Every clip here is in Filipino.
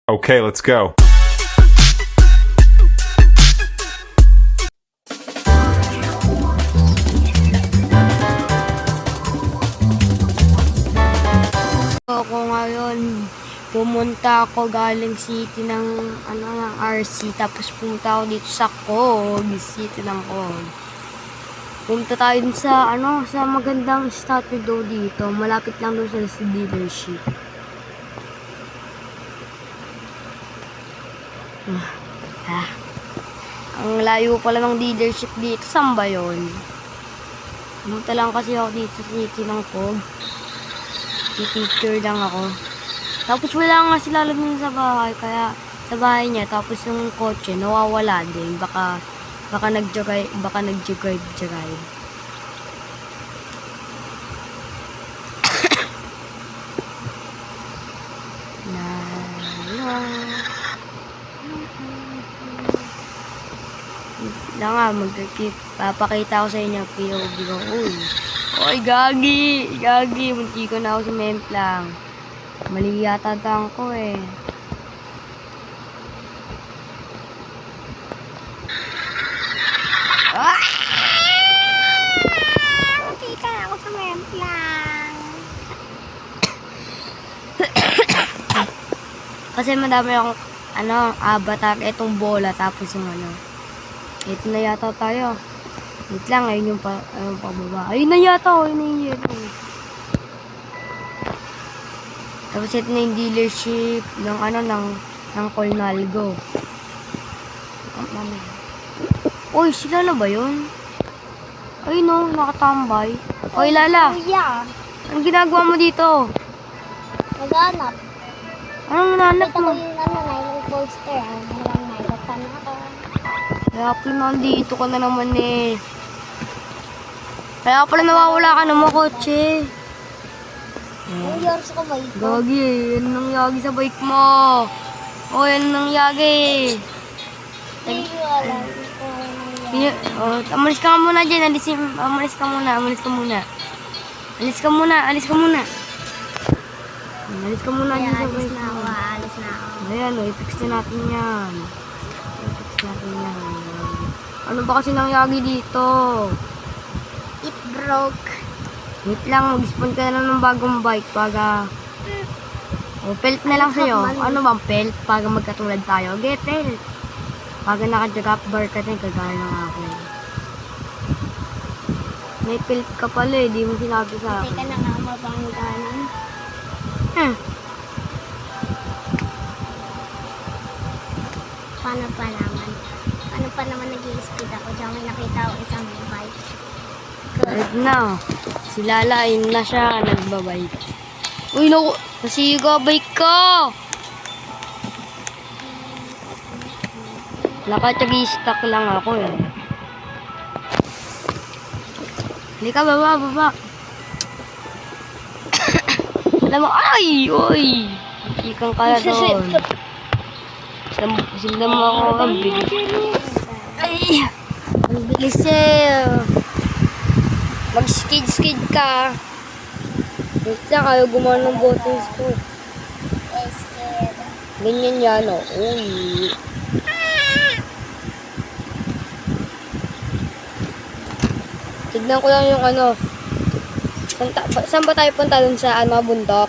Okay, let's go. Ako ngayon, pumunta ako galing city ng RC, tapos pumunta ako dito sa Cog, city ng Cog. Pumunta tayo dun sa sa magandang statue daw dito, malapit lang doon sa dealership. Ang layo pala ng dealership dito, saan ba yun? Pumunta lang kasi ako dito sa city ng Cog. I-picture lang ako. Tapos wala nga sila lamin sa bahay, kaya sa bahay niya, tapos yung kotse nawawala din. Baka nag-drive. Papakita ko sa inyo POV ko. Oy, gagi, munti ko na ako sa memplang. Mali yata tang ko eh. Munti ka na ako sa memplang. Kasi madami akong avatar, itong bola, tapos yung ito na yata tayo. Wait lang, ayun yung pababa. Ayun na yata, ayun na yung yellow. Tapos ito na yung dealership ng Colnalgo. Uy, sila na ba yun? Ay no, nakatambay. Oy, Lala. Kuya, Anong ginagawa mo dito? naghanap. Anong nanap Nakita ko mo? yung yung poster. Walang naibatan ako. Kaya pala nandito ka na naman eh. Kaya pala nawawala ka ng mga kotse. Yung yours ko ba ito? Gagi, yan ang yagi sa bike mo. O, yan ang yagi. Hindi ko alam kung ano yan. Amalis ka muna dyan. Amalis ka muna. Alis ka muna Kaya dyan sa alis bike na ako, mo. aalis na ako. Ayan, i-fix na natin yan. Ano ba kasi nangyari dito? It broke. Wait lang, mag-spawn ka na ng bagong bike para... pelt na lang sa'yo. Ano bang pelt? Para magkatulad tayo. Get pelt. Para naka-drop bar ka din, kagaya ng akin. May pelt ka pala eh, di mo sinabi sa akin. Teka na nga, mabangganan. Paano pa naman nag-i-speed ako? Diyan may nakita ako isang bike. Right now, si Lala, ayun na siya, nagbabike. Uy, naku, nasiga, bike ko! Nakatagi-stuck lang ako eh. Halika, baba. Alam mo, ay! Uy! Ikang ka na doon. Sinda mo ako, ang bilis. Ay! Ang bilis eh. Mag-skid ka. Wait lang, ayaw gumawa ng buttons ko. Ganyan yan, o. Uy. Tignan ko lang yung saan ba tayo punta dun sa bundok?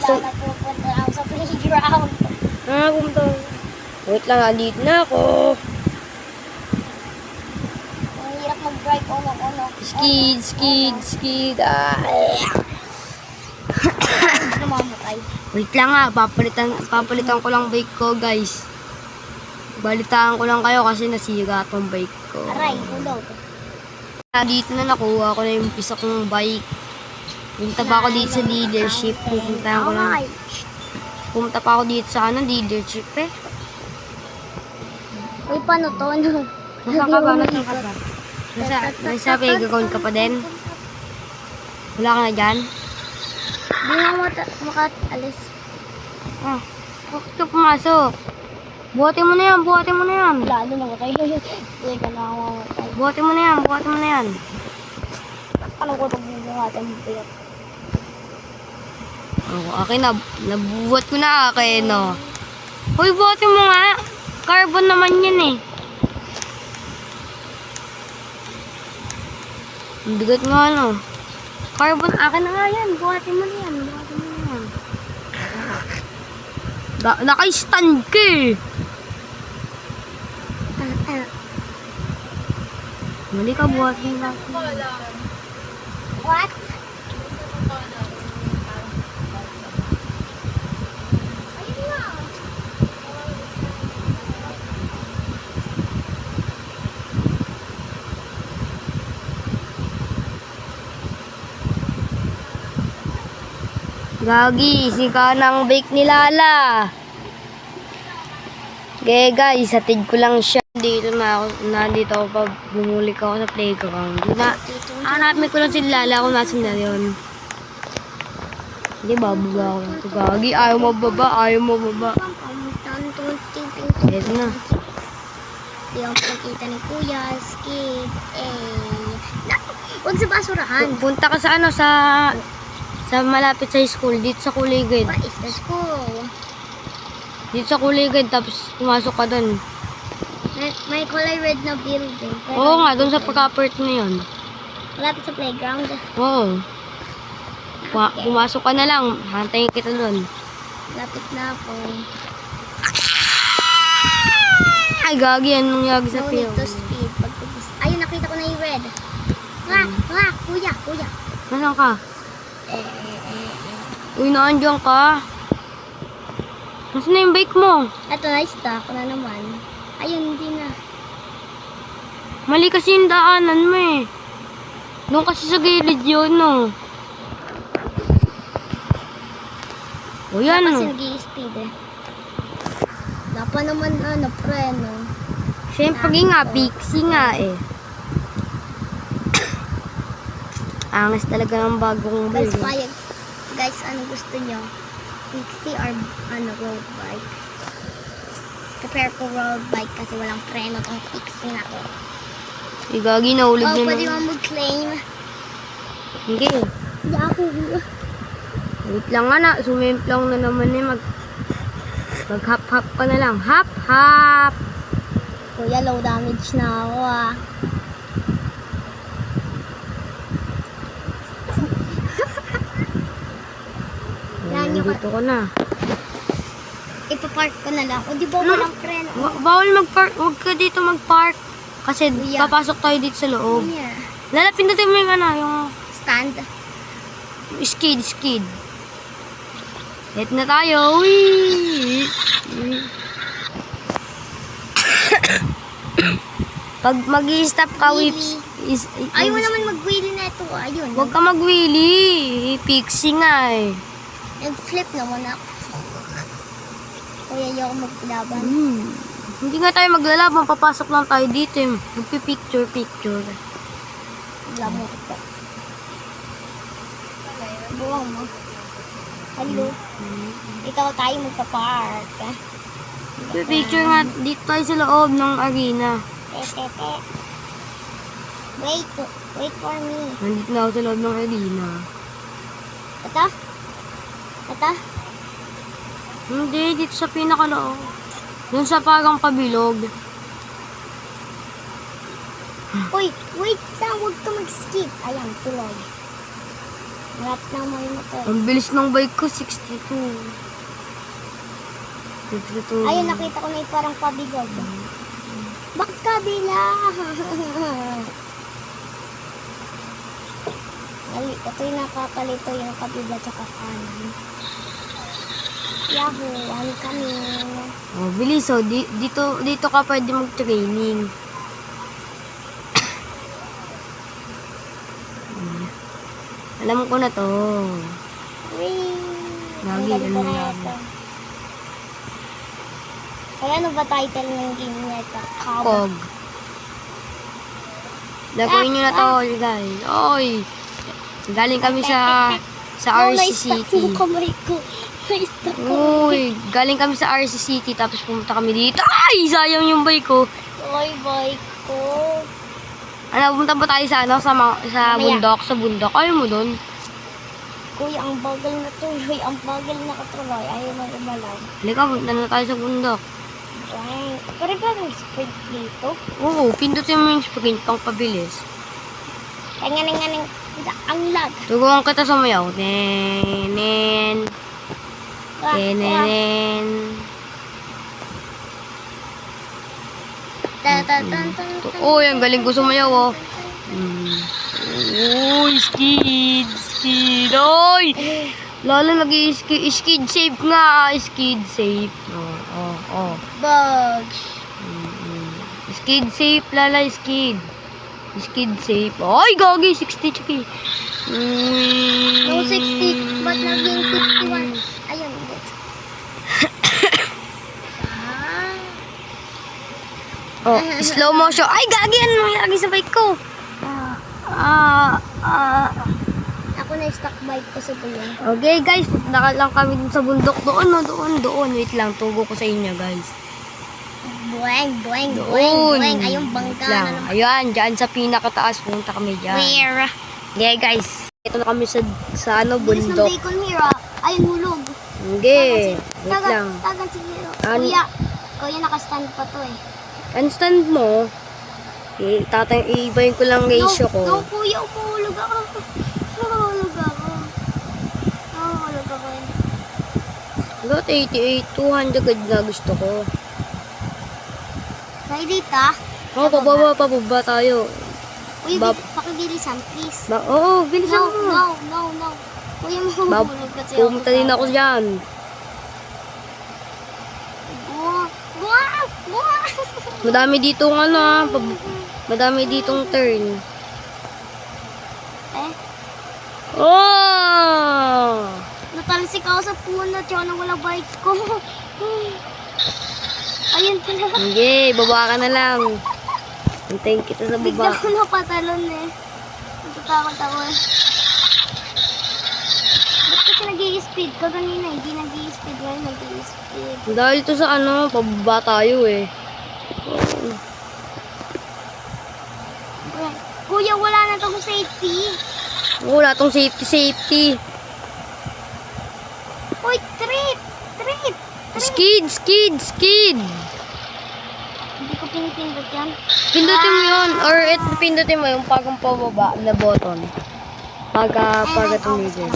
Nagpupunta ako sa playground. Pumunta. Wait lang, andito na ako. Ang hirap mag-drive, ono. Skid. Namamatay. Wait lang papalitan ko lang bike ko, guys. Balitaan ko lang kayo kasi nasira tong bike ko. Aray, ulo. Dito na nakuha ko na yung isa kong bike. Pumunta pa ako dito sa dealership. Pumunta pa ako dito sa dealership eh. Uy, paano to? Nasaan ka ba? Nasa playground ka pa din? Wala ka na dyan? Hindi nga makaalis. Bakit ka pumasok? Buhatin mo na yan. Lalo na matay. Hindi ka na ako mamatay. Buhatin mo na yan. Alam ko itong bubuhatin mo. Oh, akin na. Nabuhat ko na akin, no. Hoy, buhatin mo nga. Carbon naman yan eh. Ang bigat nga, no. Carbon, akin na nga yan. Buhatin mo na yan. Buhatin mo na yan. Naka-stand ka eh. Mali ka, buhatin mo. What? Gagi, sika ng bake ni Lala. Okay guys, hatid ko lang siya. Nandito ako pa, bumulik ako sa playground. Hanapin ko lang si Lala kung nasan na yun. Hindi, bababa ako lang ito. Gagi, ayaw mababa, ayaw mababa. Eto na. Di ako pagkita ni Kuya, skid, huwag sa basurahan. Punta ka sa ano, sa malapit sa school, dito sa Kuligid. What is the school? Dito sa Kuligid, tapos pumasok ka dun. May kulay red na building. Pero Oo nga, dun sa pagka-apart na yun. malapit sa playground. Oo. Pumasok ka na lang, hantayin kita dun. Lapit na ako. Ay, gagi, anong nangyari sa No need film? to speed. Ayun, nakita ko na yung red. Kuya. Nasaan ka? Uy, naandyan ka. Nasaan na yung bike mo? Ito, na-stuck na naman. Ayun, hindi na. Mali kasi yung daanan mo eh. Doon kasi sa gilid yun, no. O yan, Kasi no. nag-i-speed eh. Wala pa naman preno. Siyempre nga, pixie nga eh. Angas talaga ng bagong Guys, bike. guys, ano gusto nyo? Pixie or road bike? Prepare ko road bike kasi walang preno tong Pixie na to. Gagi, nahulog Oh, niya pwede na. mo mag-claim. Hindi. Hindi ako. Wait lang nga na. Sumimplang na naman eh. Mag-hop-hop ka na lang. Hop-hop! Kuya, low damage na ako ah. Yan yung Dito ko na. ipapark ko na lang. O di ba walang preno? Bawal mag-park. Huwag ka dito mag-park. Kasi Kuya. papasok tayo dito sa loob. Yeah. Lalapin natin mo yung ano, yung Stand. skid. Hit na tayo. Uy! Pag mag-i-stop ka, whips. Ayaw mo naman mag-wheelie na ito. Ayun. Huwag ka mag-wheelie. Pixie nga eh. Nag-flip naman ako. Kuya, ayaw maglaban. Hindi nga tayo maglalaban. Papasok lang tayo dito. Magpipicture. Labo ko. Buwang mo. Hello. Ikaw tayo magpa-park. Magpipicture nga dito tayo sa loob ng arena. Tete. Wait for me. Nandito na ako sa loob ng arena. Ito? Hindi, dito sa pinakaloob. Doon sa parang pabilog. Uy, wait lang. Huwag ka mag-skip. Ayan, tuloy. Malapit na mo yung motor. Ang bilis ng bike ko, 62. 62. Ayun, nakita ko na yung parang pabilog. Bakit kabila? Ito yung nakapalito yung kabila tsaka kanan. Yahoo, ano kami? Oh, bilis oh. Dito ka pwede mag-training. Alam ko na to. Wee! Ang Lagi, galing ano na lang. ito. Kaya ano ba title ng game na ito? Kog. Lagawin nyo na to, guys. Oy! Galing kami sa RC City. Yung kamay ko. Na-stuck ko. Uy, galing kami sa RC City tapos pumunta kami dito. Ay, sayang yung bike ko. Oy, bike ko. Ano, pumunta ba tayo sa ano, sa Mamaya. bundok, Ayaw mo doon. Kuya, ang bagal na tuloy. Ang bagal na katuloy. Ayaw mo ibalaw. Halika, punta na tayo sa bundok. Ay, pare ba ng sprint dito? Oo, pindutin mo yung sprint pang pabilis. Kaya nga ang lag. Tuguan kita sa mayaw. Nenen. Nenen. Oh, ang galing ko sumayaw, oh. Uy, skid. Skid. Oy! Lalo nag-skid safe nga. Skid safe. Oh. Bugs. Skid safe, Lala. Skid. Skid safe. Ay, gagi. 60 chiki. No 60, but naging 61. Ayun, ulit. Oh, slow motion. Ay, gagi. Ano nangyari sa bike ko? Ako na stuck bike ko sa bulong. Okay, guys. Punta lang kami dun sa bundok. Doon. Wait lang. Tugo ko sa inyo, guys. Bueng. Ayun, bangga na lang. naman. Ayun, dyan sa pinakataas. Punta kami dyan. Where? Okay, guys. Ito na kami sa Bilis ng bundok. bacon here, ah. Ayun, hulog. Okay. Wait lang. Tagan si Hero. Ano? Kuya, nakastand pa to eh. Stand mo. Iibayin ko lang ratio ko. No, kuya, umuhulog ako. Umuhulog ako. Lot 88, 200 na gusto ko. Kaya dito, Oh, pababa tayo. Kuya, pakibilisan, please. Oo, bilisan mo. No. Kuya, mahuhulog kasi ako. Pumunta din ako dyan. Buwa! Madami ditong madami ditong turn. Oh! Natalsik ako sa puno, tsaka wala bike ko. Ayun pala. Sige, baba ka na lang. Hintayin kita sa Bigla baba. ko napatalon eh. Natatakot ako eh. Ba't kasi nag-i-speed ka kanina? Hindi nag-i-speed, ngayon nag-i-speed. Dahil to sa pababa tayo eh. Kuya, wala na itong safety. Wala tong safety. Uy, trip! Skid! Hindi ko pinipindot yan. Pindutin mo yun. Or pindutin mo yung pagong pababa na button. Pagka tumigil.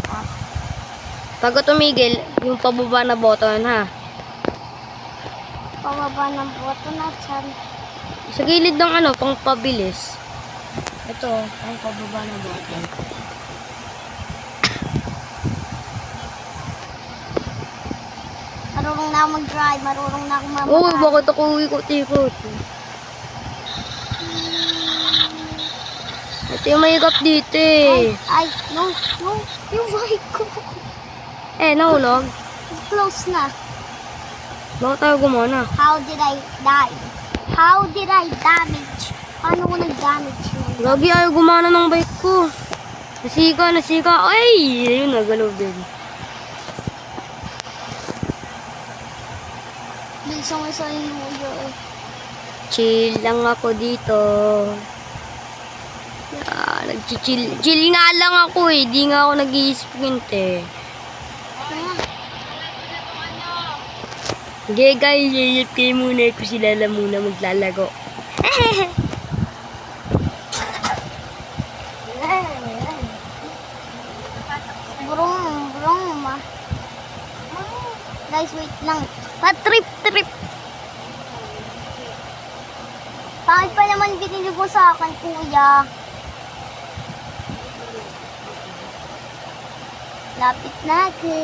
Pagka tumigil, yung pababa na button ha. Pababa ng boto na chan. Sa gilid ng pang pabilis. Ito, pang pababa na button. Marunong na ako mag-drive, marunong na ako mamatay. Oh, bakit ako ikot-ikot? Ito yung mahirap dito eh. Ay, no, yung bike ko. Nahulog. Close na. Bakit tayo gumana? How did I die? How did I damage? Paano ko nag-damage yun? Lagi ayaw gumana ng bike ko. Nasika. Ay! Ayun, nagalaw din. Bilisang isa yung ulo eh. Chill lang ako dito. Nag-chill. Chill nga lang ako eh. Di nga ako nag-i-sprint eh. Okay guys, yayap kayo muna. Ko sila lang muna maglalago. Burong ma. Guys, wait lang. Pa-trip. Bakit pa naman binili mo sa akin, kuya? Lapit na ako.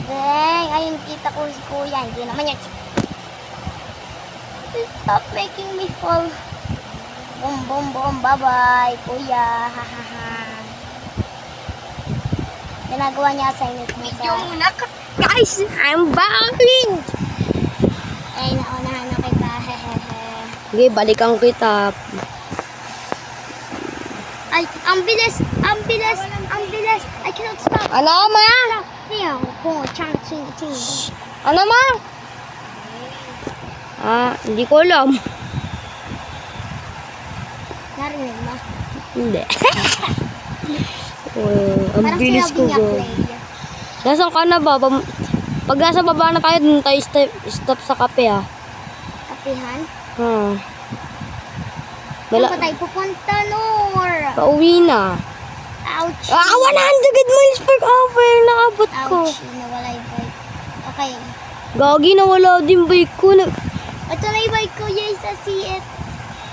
Dang, ayun kita ko si kuya. Hindi naman yan. Stop making me fall. Boom. Bye-bye, kuya. Hahaha. Ginagawa niya assignment mo sa... muna ka. Guys, I'm back! Ay, naunahan na kita. Hehehe. Okay, balikan kita. Ay, ang bilis. I cannot stop. Ano, ma? Ayan, ching. Ano, ma? Hindi ko alam. Narinig mo? Hindi. Ang Parang bilis sinabi ko, niya, go. play. Nasaan ka na ba? Pag nasa baba na tayo, dun tayo stop sa kape, ah. Kapihan? Wala. Saan ba tayo pupunta, Nor? Pauwi na. Ouch. 100 miles per hour. Nakabot ko. Ouch. Nawala yung bike. Okay. Gagi, nawala din bike ko. Ito na yung bike ko, yes, I see it.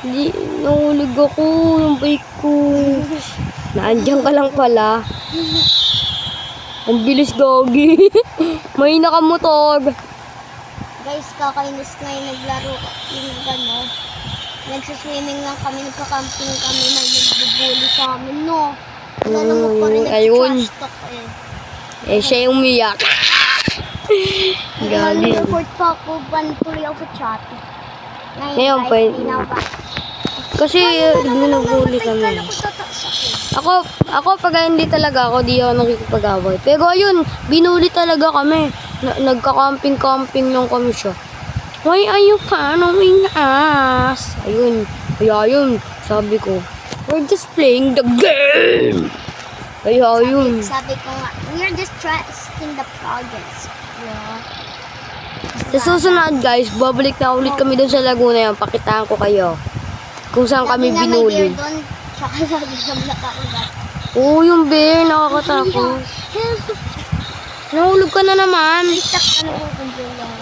Hindi, nahulog ako yung bike ko. Naandyan ka lang pala. Ang bilis, Gagi. May nakamotor. Guys, kakainis nga yung naglaro. Yung gano. Nagsiswimming lang kami, nagka-camping kami, may nagbubuli sa amin, no? Lalo mo pa rin Ayun. nag-trash talk eh. Eh, siya yung umiyak. Gagi. Nag-report pa ako, bantuloy ako sa chat. Ngayon, guys, pwede. hindi na ba? Kasi, naghuli kami. Kala ko tatasak eh. Ako pag hindi talaga ako, di ako nakikipag-away. Pero ayun, binuli talaga kami. Nagka-camping lang kami siya. Why are you following us? Ayun, kaya yun, sabi ko, we're just playing the game. Kaya yun. Sabi ko nga, we're just trusting the progress. Yeah. Sa susunod guys, babalik na ulit kami doon sa Laguna yan. Pakitaan ko kayo. Kung saan kami Lagi nga may binuli. beer doon, tsaka lagi kami nakaugat. Oo, yung bear, nakakatakot. Nahulog ka na naman. Istak, ano ko kung lang.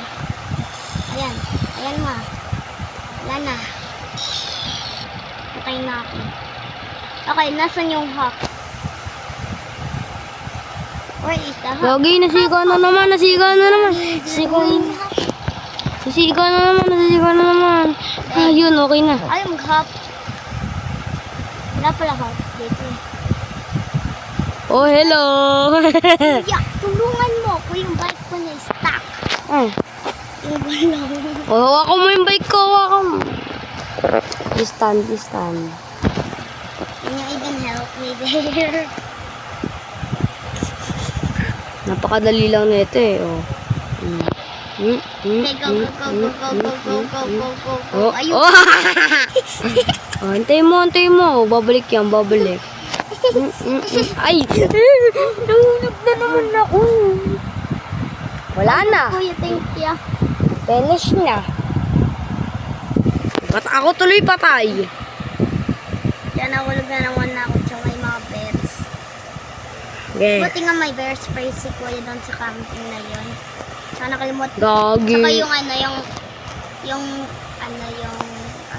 Ayan. Ayan ma. Wala na. Patay na ako. Okay, nasan yung hawk? Where is the hawk? Gagi, nasigaw na naman. Nasigaw na naman. Ayun, okay na. Ay, mag-hawk. Wala pala hawk dito. Oh, hello. Yeah, tulungan mo ko yung bike ko na stuck. Oh, Yung gulong. hawakan mo yung bike ko. Hawakan mo. Stand. Can you even help me there? Napakadali lang na ito eh. Oh. Okay, go. Oh, Ayun. oh. Oh, antay mo. Babalik yan, babalik. Ay! Nahulog na naman ako. Wala na. Kuya, thank you. Finish na. Ba't ako tuloy patay? Diyan nahulog na naman ako tsaka may mga bears. Okay. Buti nga may bear spray si Kuya doon sa camping na yun. Sana nakalimutan. Gagi. Saka yung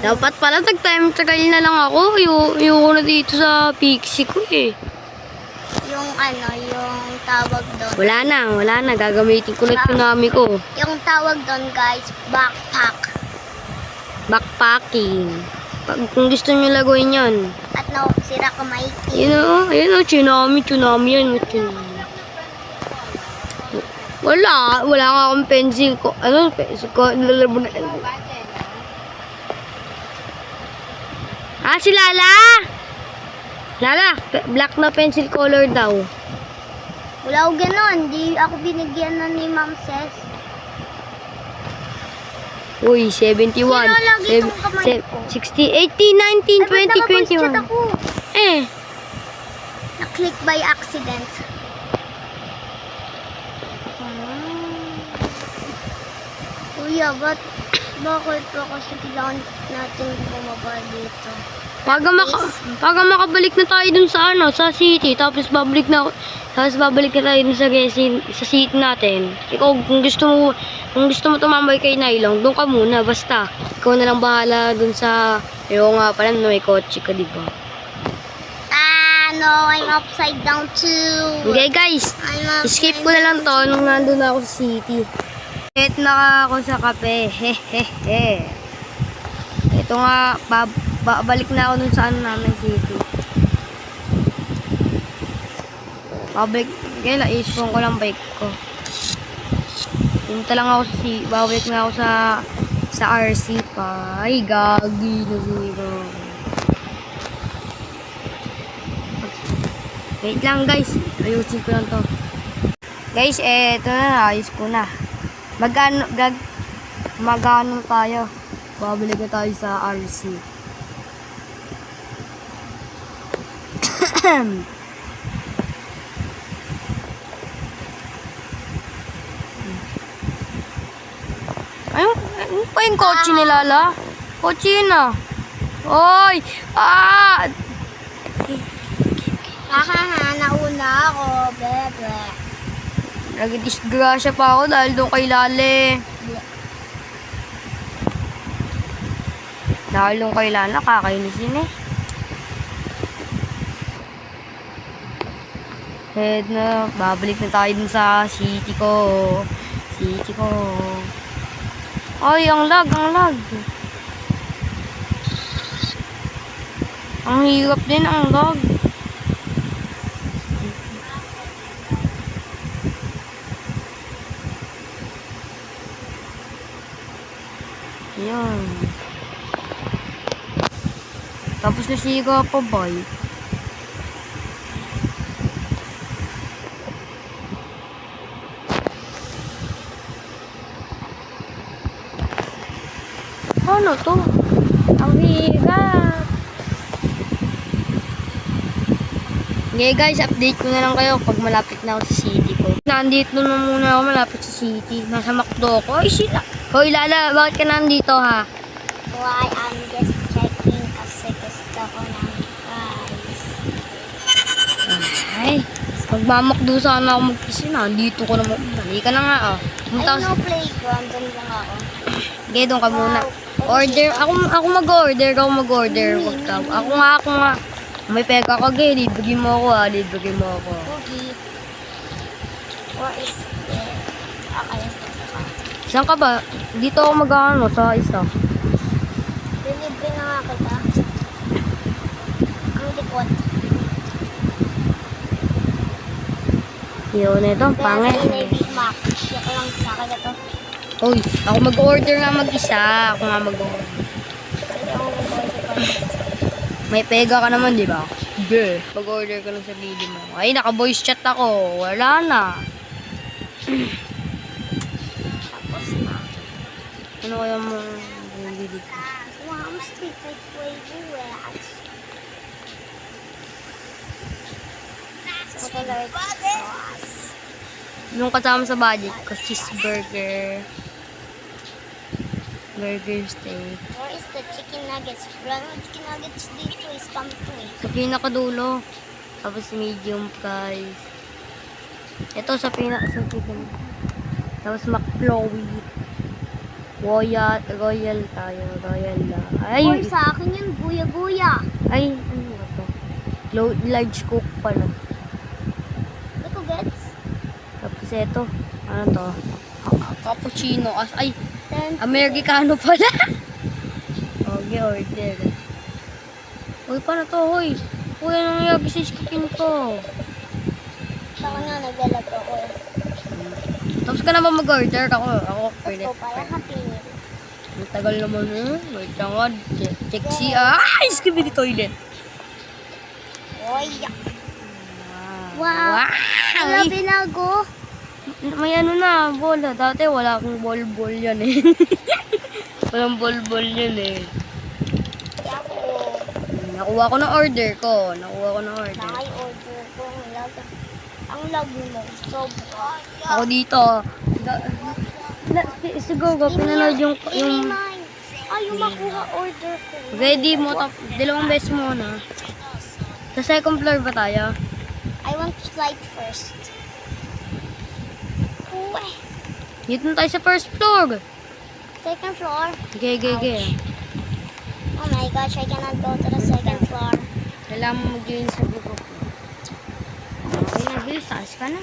Dapat pala tag-time trial na lang ako. Ayoko na dito sa Pixie ko eh. yung tawag doon. Wala na. Gagamitin ko na tsunami ko. Yung tawag doon guys, backpack. Backpacking. Kung gusto nyo laguin yan. At sira ka maitim. Ayun o, tsunami yan. Tsunami. Wala nga akong pencil ko. Pencil ko, lalabo na. Si Lala! Lala, black na pencil color daw. Wala ko ganon. Di ako binigyan na ni Ma'am Ses. Uy, 71. Sino lagi itong kamay ko? 60, 80, 19, 20, 21. Ako. Na-click by accident. Kuya, bakit po kasi kailangan natin bumaba dito? Pag makabalik na tayo dun sa city, tapos babalik na tayo dun sa city natin. Ikaw, kung gusto mo tumambay kay Nailong, doon ka muna, basta. Ikaw na lang bahala dun sa, nga pala, may kotse ka, diba? No, I'm upside down too. Okay, guys. Skip ko na lang to nung nandun ako sa city. Na ako sa kape. Hehehe. Ito nga, babalik na ako dun sa namin city. Kaya i-spawn ko lang bike ko. Punta lang ako babalik na ako sa RC pa. Ay, gagi na zero. Wait lang guys, ayusin ko lang to. Guys, eto na, ayos ko na. Magano tayo. Babalik na tayo sa RC. Ano pa yung kotse ni Lala? Kotse yun ah. Oy! Ah! Hahaha, nauna ako, bebe. Nagdisgrasya pa ako dahil doon kay Lale. Dahil doon kay Lala, kakainisin eh. Head na, babalik na tayo dun sa city ko. City ko. Ay, ang lag, ang lag. Ang hirap din, ang lag. Yan. Tapos nasiga pa ba? Ano to? Ang hirap. Okay guys, update ko na lang kayo pag malapit na ako sa city ko. Nandito na muna ako malapit sa city. Nasa McDo ko. Ay, sila. Hoy, Lala, bakit ka nandito ha? Why, I'm just checking kasi gusto ko ng fries. Ay, magmamakdo sana ako mag-kisi na. Dito ko naman. Dali ka na nga ah. Ay, no playground. Doon lang ako. Okay, doon ka muna. Order. Ako mag-order. Ako mag-order. Wag ka. Ako nga. May peka ka, gay. Libigin mo ako ha. Libigin mo ako. Cookie. Where is the... Okay. Saan ka ba? Dito ako mag-ano sa isa. Delivery na nga kita. Ang likod. Yun, ito. Pangit. Kaya sa Big Mac. Siya ko lang sa akin ito. Uy, ako mag-order nga mag-isa. Ako nga mag-order. Pwede ako mag-order pa. May pega ka naman, di ba? Be. Mag-order ka lang sa sarili mo. Ay, naka-voice chat ako. Wala na. Tapos na. Ano kaya mo bibili ko? Wow, stick my favorite. So, talaga sauce. Yung kasama sa budget ko, cheeseburger. Burger steak. Where is the chicken nuggets? Wala naman chicken nuggets dito. Scam to eh. Sa pinakadulo. Tapos medium fries. Ito sa chicken. Tapos McFlurry. Royal tayo. Royal lang. Ay! Or sa akin yun, guya-guya. Ay, ano ba to? Large cook pala. Ito gets? Tapos ito. Ano to? Cappuccino. Ay, 10. Americano pala. Okay, order. Uy, paano to? Hoy, anong nangyari sa skin ko? Saka nga, naglalaro ko. Tapos ka na ba mag-order? Ako, pwede. Ito pala, kapinit. Ang tagal naman Wait lang nga. Check si... Skip the toilet. Oy, Wow. wow. Wala Ay, binago. may ano na, bola. Dati wala akong ball yan eh. Walang ball yan eh. Ako, Nakuha ko na order ko. naka-order ko. Ang lag mo. Sobra. Ako dito. Siguro, pinanood yung Ay, yung makuha order ko. ready mo. Dalawang beses mo na. Sa second floor ba tayo? I want to slide first. Uwe. Dito na tayo sa first floor. Second floor. Okay. Oh my gosh, I cannot go to the second floor. Kailangan mo mag-join sa grupo ko. Okay na, bilis. Taas ka na.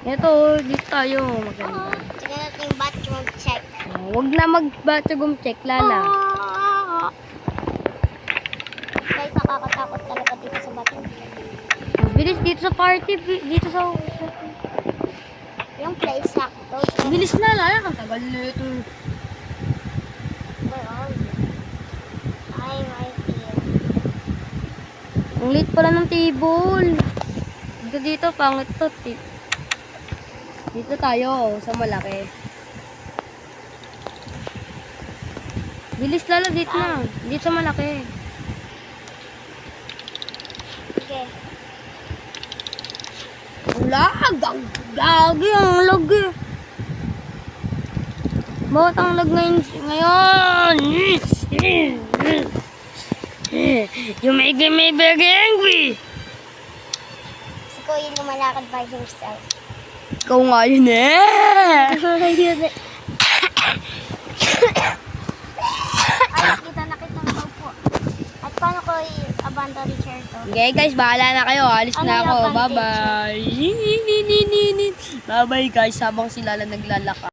Ito, dito tayo. Maganda. Tignan natin yung bathroom check. Huwag na mag-bathroom check, Lala. Guys, nakakatakot talaga dito sa bathroom check. Bilis dito sa party. Dito sa... Yung place sakto. Bilis na, Lala. Ang tagal na ito. Where are you? I'm right here. Ang late pala ng table. Dito, pangit to. Dito tayo, sa malaki. Bilis, Lala, dito na. Dito sa malaki. Okay. Ang lag! Ang lagi! Ang lagi! Bakit ang lag ngayon? You make me very angry. Si Kuya lumalakad by himself. Ikaw nga yun eh. Ay, kita na kitang po. At paano ko i-abandon yung chair to? Okay guys, bahala na kayo. Alis Ano na yung ako. advantage? Bye-bye. Bye-bye guys, habang sila lang naglalakad.